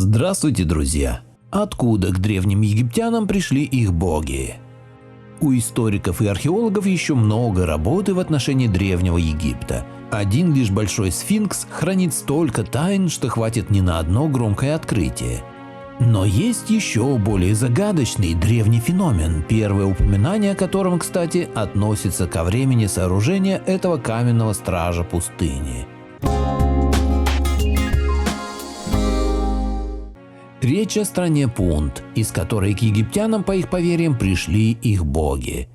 Здравствуйте, друзья! Откуда к древним египтянам пришли их боги? У историков и археологов еще много работы в отношении Древнего Египта. Один лишь большой сфинкс хранит столько тайн, что хватит не на одно громкое открытие. Но есть еще более загадочный древний феномен, первое упоминание о котором, кстати, относится ко времени сооружения этого каменного стража пустыни. Речь о стране Пунт, из которой к египтянам, по их поверьям, пришли их боги.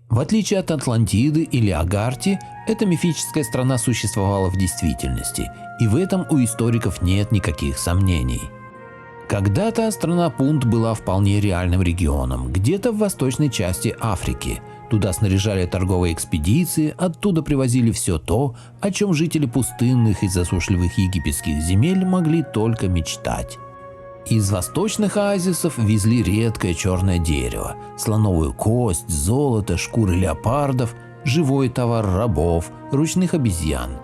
В отличие от Атлантиды или Агарти, эта мифическая страна существовала в действительности, и в этом у историков нет никаких сомнений. Когда-то страна Пунт была вполне реальным регионом, где-то в восточной части Африки. Туда снаряжали торговые экспедиции, оттуда привозили все то, о чем жители пустынных и засушливых египетских земель могли только мечтать. Из восточных оазисов везли редкое черное дерево, слоновую кость, золото, шкуры леопардов, живой товар рабов, ручных обезьян.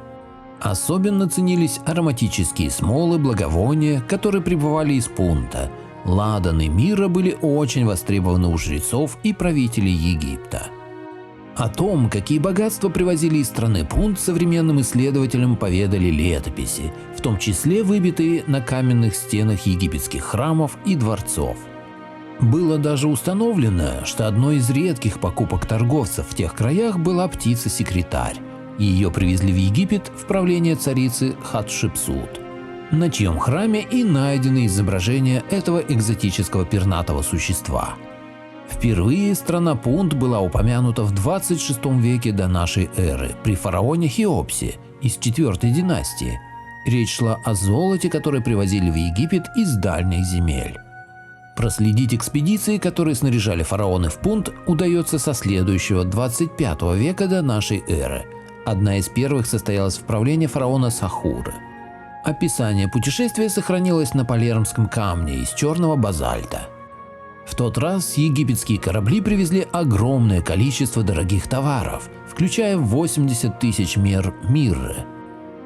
Особенно ценились ароматические смолы, благовония, которые прибывали из Пунта. Ладан и мирра были очень востребованы у жрецов и правителей Египта. О том, какие богатства привозили из страны Пунт, современным исследователям поведали летописи, в том числе выбитые на каменных стенах египетских храмов и дворцов. Было даже установлено, что одной из редких покупок торговцев в тех краях была птица-секретарь. Ее привезли в Египет в правление царицы Хатшепсут, на чьем храме и найдены изображения этого экзотического пернатого существа. Впервые страна Пунт была упомянута в 26 веке до нашей эры при фараоне Хеопсе из 4-й династии. Речь шла о золоте, которое привозили в Египет из дальних земель. Проследить экспедиции, которые снаряжали фараоны в Пунт, удается со следующего 25 века до нашей эры. Одна из первых состоялась в правлении фараона Сахуры. Описание путешествия сохранилось на Палермском камне из черного базальта. В тот раз египетские корабли привезли огромное количество дорогих товаров, включая 80 тысяч мер мирры.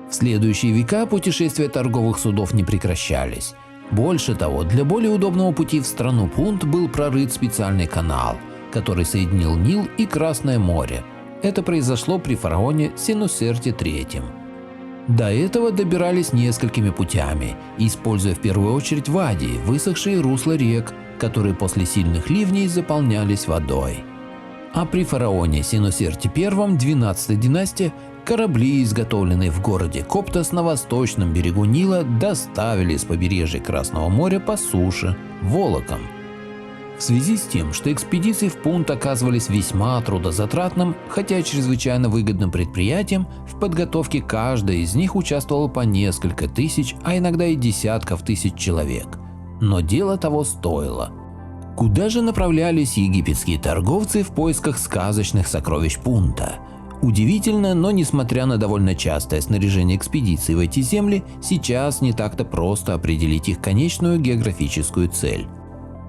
В следующие века путешествия торговых судов не прекращались. Больше того, для более удобного пути в страну Пунт был прорыт специальный канал, который соединил Нил и Красное море. Это произошло при фараоне Сенусерте III. До этого добирались несколькими путями, используя в первую очередь вади, высохшие русла рек, которые после сильных ливней заполнялись водой. А при фараоне Сенусерте I 12-й династии корабли, изготовленные в городе Коптос на восточном берегу Нила, доставили с побережья Красного моря по суше волоком. В связи с тем, что экспедиции в Пунт оказывались весьма трудозатратным, хотя чрезвычайно выгодным предприятием, в подготовке каждая из них участвовало по несколько тысяч, а иногда и десятков тысяч человек. Но дело того стоило. Куда же направлялись египетские торговцы в поисках сказочных сокровищ Пунта? Удивительно, но несмотря на довольно частое снаряжение экспедиций в эти земли, сейчас не так-то просто определить их конечную географическую цель.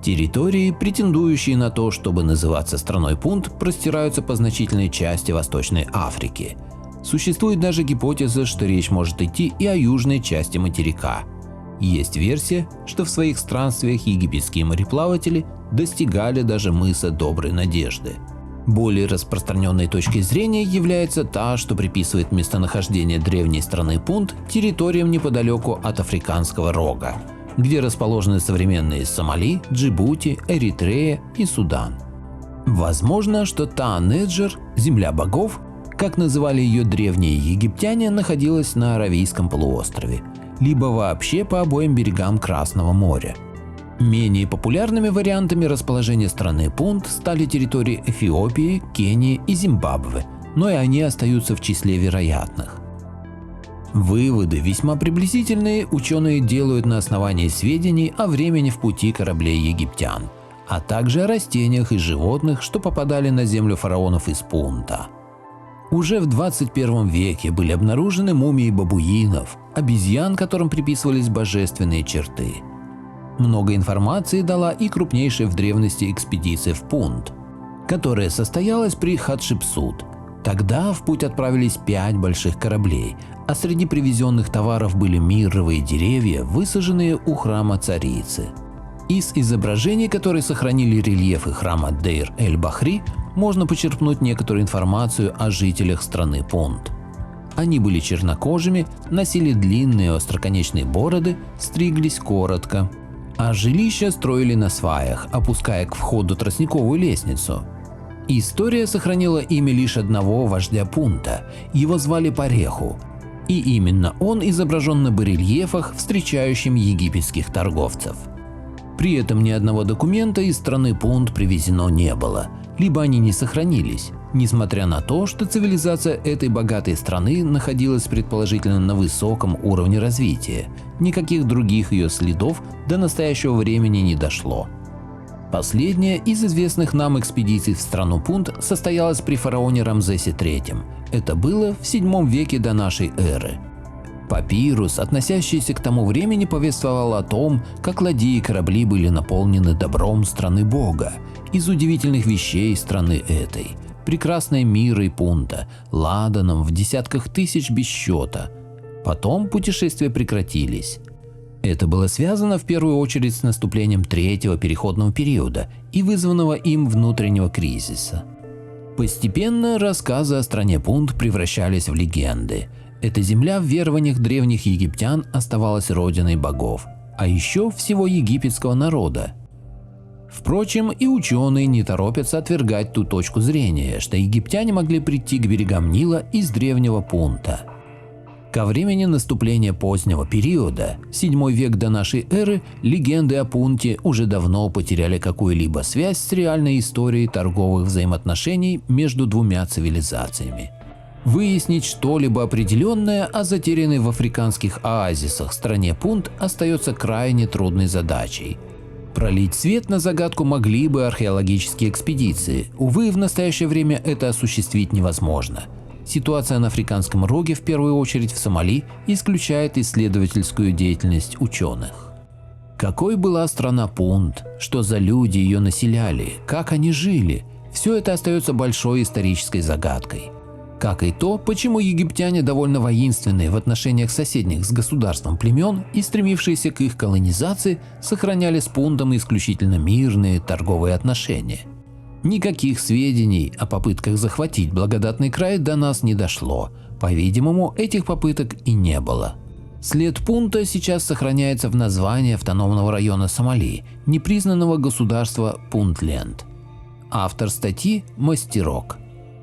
Территории, претендующие на то, чтобы называться страной Пунт, простираются по значительной части Восточной Африки. Существует даже гипотеза, что речь может идти и о южной части материка. Есть версия, что в своих странствиях египетские мореплаватели достигали даже мыса Доброй Надежды. Более распространенной точкой зрения является та, что приписывает местонахождение древней страны Пунт территориям неподалеку от Африканского рога, где расположены современные Сомали, Джибути, Эритрея и Судан. Возможно, что Та-Неджер, земля богов, как называли ее древние египтяне, находилась на Аравийском полуострове, либо вообще по обоим берегам Красного моря. Менее популярными вариантами расположения страны Пунт стали территории Эфиопии, Кении и Зимбабве, но и они остаются в числе вероятных. Выводы, весьма приблизительные, ученые делают на основании сведений о времени в пути кораблей египтян, а также о растениях и животных, что попадали на землю фараонов из Пунта. Уже в 21 веке были обнаружены мумии бабуинов, обезьян, которым приписывались божественные черты. Много информации дала и крупнейшая в древности экспедиция в Пунт, которая состоялась при Хатшепсут. Тогда в путь отправились 5 больших кораблей, а среди привезенных товаров были мирровые деревья, высаженные у храма царицы. Из изображений, которые сохранили рельефы храма Дейр-эль-Бахри, можно почерпнуть некоторую информацию о жителях страны Пунт. Они были чернокожими, носили длинные остроконечные бороды, стриглись коротко, а жилища строили на сваях, опуская к входу тростниковую лестницу. История сохранила имя лишь одного вождя Пунта, его звали Пареху, и именно он изображен на барельефах, встречающим египетских торговцев. При этом ни одного документа из страны Пунт привезено не было, либо они не сохранились, несмотря на то, что цивилизация этой богатой страны находилась предположительно на высоком уровне развития, никаких других ее следов до настоящего времени не дошло. Последняя из известных нам экспедиций в страну Пунт состоялась при фараоне Рамзесе III. Это было в VII веке до нашей эры. Папирус, относящийся к тому времени, повествовал о том, как ладьи и корабли были наполнены добром страны Бога, из удивительных вещей страны этой, прекрасной мирой Пунта, ладаном в десятках тысяч без счета. Потом путешествия прекратились. Это было связано в первую очередь с наступлением третьего переходного периода и вызванного им внутреннего кризиса. Постепенно рассказы о стране Пунт превращались в легенды. Эта земля в верованиях древних египтян оставалась родиной богов, а еще всего египетского народа. Впрочем, и ученые не торопятся отвергать ту точку зрения, что египтяне могли прийти к берегам Нила из древнего Пунта. Ко времени наступления позднего периода, VII век до нашей эры, легенды о Пунте уже давно потеряли какую-либо связь с реальной историей торговых взаимоотношений между двумя цивилизациями. Выяснить что-либо определенное о затерянной в африканских оазисах стране Пунт остается крайне трудной задачей. Пролить свет на загадку могли бы археологические экспедиции, увы, в настоящее время это осуществить невозможно. Ситуация на Африканском роге, в первую очередь в Сомали, исключает исследовательскую деятельность ученых. Какой была страна Пунт, что за люди ее населяли, как они жили – все это остается большой исторической загадкой. Как и то, почему египтяне довольно воинственные в отношениях соседних с государством племен и стремившиеся к их колонизации сохраняли с Пунтом исключительно мирные торговые отношения. Никаких сведений о попытках захватить благодатный край до нас не дошло, по-видимому, этих попыток и не было. След Пунта сейчас сохраняется в названии автономного района Сомали, непризнанного государства Пунтленд. Автор статьи – Мастерок.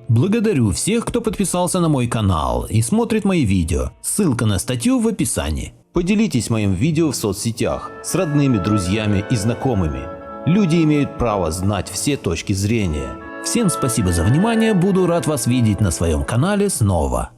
Благодарю всех, кто подписался на мой канал и смотрит мои видео. Ссылка на статью в описании. Поделитесь моим видео в соцсетях с родными, друзьями и знакомыми. Люди имеют право знать все точки зрения. Всем спасибо за внимание, буду рад вас видеть на своем канале снова.